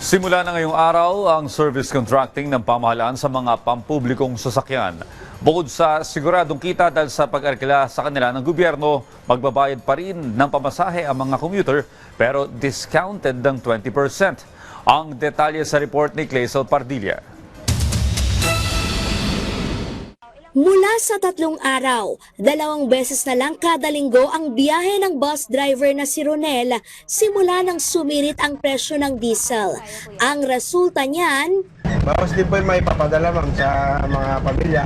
Simula na ngayong araw ang service contracting ng pamahalaan sa mga pampublikong sasakyan. Bukod sa siguradong kita dahil sa pag-arkila sa kanila ng gobyerno, magbabayad pa rin ng pamasahe ang mga commuter pero discounted ng 20%. Ang detalye sa report ni Clazel Pardilla. Mula sa 3 araw, 2 beses na lang kada linggo ang biyahe ng bus driver na si Ronel simula nang sumirit ang presyo ng diesel. Ang resulta niyan, Bawas din po yung may papadala ma'am sa mga pamilya.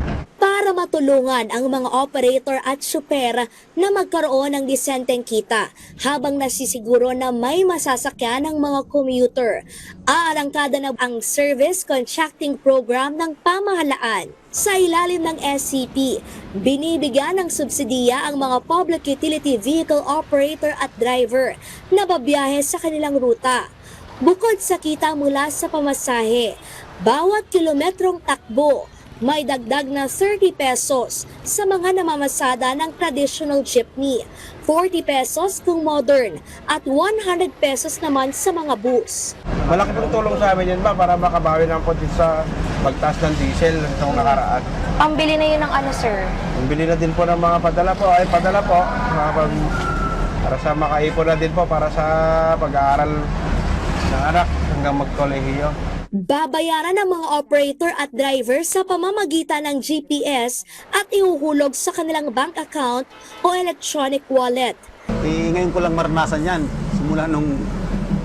para matulungan ang mga operator at super na magkaroon ng disenteng kita habang nasisiguro na may masasakyan ng mga commuter. Aarangkada na ang service contracting program ng pamahalaan. Sa ilalim ng SCP, binibigyan ng subsidiya ang mga public utility vehicle operator at driver na babiyahe sa kanilang ruta. Bukod sa kita mula sa pamasahe, bawat kilometrong takbo, may dagdag na 30 pesos sa mga namamasada ng traditional jeepney, 40 pesos kung modern, at 100 pesos naman sa mga bus. Malaki pong tulong sa amin yan ba para makabawi ng konti sa pagtaas ng diesel nung nakaraan. Pambili na yun ng ano, sir? Bili na din po ng mga padala po, para sa makaipon na din po para sa pag-aaral ng anak hanggang magkolehiyo. Babayaran ng mga operator at driver sa pamamagitan ng GPS at ihuhulog sa kanilang bank account o electronic wallet. Ngayon ko lang maranasan yan, simula nung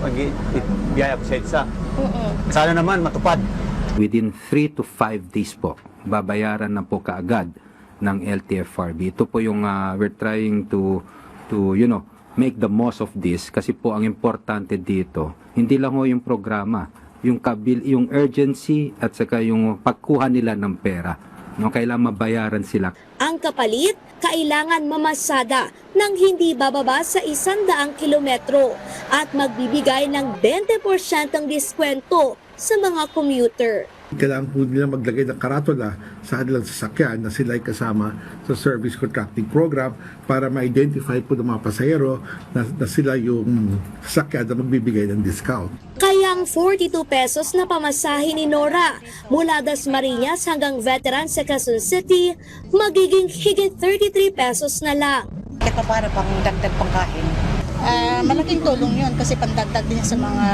pag-biyaya ko sa EDSA. Sana naman matupad. Within 3 to 5 days po, babayaran na po kaagad ng LTFRB. Ito po yung we're trying to make the most of this kasi po ang importante dito, hindi lang ho yung programa, yung urgency at saka yung pagkuha nila ng pera. No, kailangan mabayaran sila. Ang kapalit, kailangan mamasada ng hindi bababa sa 100 kilometro at magbibigay ng 20% ng diskwento sa mga commuter. Kailangan po nila maglagay ng karatula sa kanilang sasakyan na sila ay kasama sa service contracting program para ma-identify po ng mga pasahero na sila yung sasakyan na magbibigay ng discount. Kaya ang 42 pesos na pamasahe ni Nora mula Dasmariñas hanggang Veteran sa Quezon City, magiging higit 33 pesos na lang. Ito para pang dagdag pangkain. Malaking tulong yun kasi pandagdag din sa mga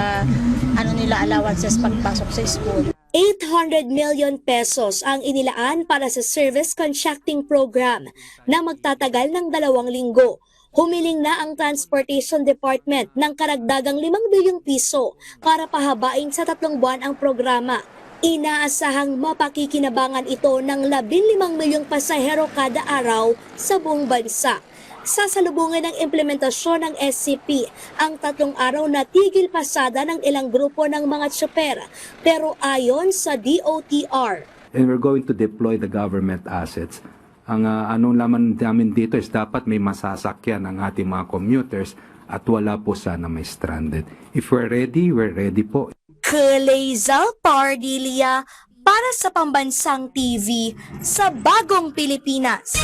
allowances pagpasok sa school. 800 million pesos ang inilaan para sa service contracting program na magtatagal ng 2 linggo. Humiling na ang Transportation Department ng karagdagang 5 bilyong piso para pahabain sa 3 buwan ang programa. Inaasahang mapakikinabangan ito ng 15 milyong pasahero kada araw sa buong bansa. Sasalubungin ng implementasyon ng SCP ang 3 araw na tigil pasada ng ilang grupo ng mga tsoper. Pero ayon sa DOTR, And we're going to deploy the government assets. Ang anong laman namin dito is dapat may masasakyan ang ating mga commuters at wala po sana may stranded. If we're ready po. Clazel Pardilla para sa Pambansang TV sa Bagong Pilipinas.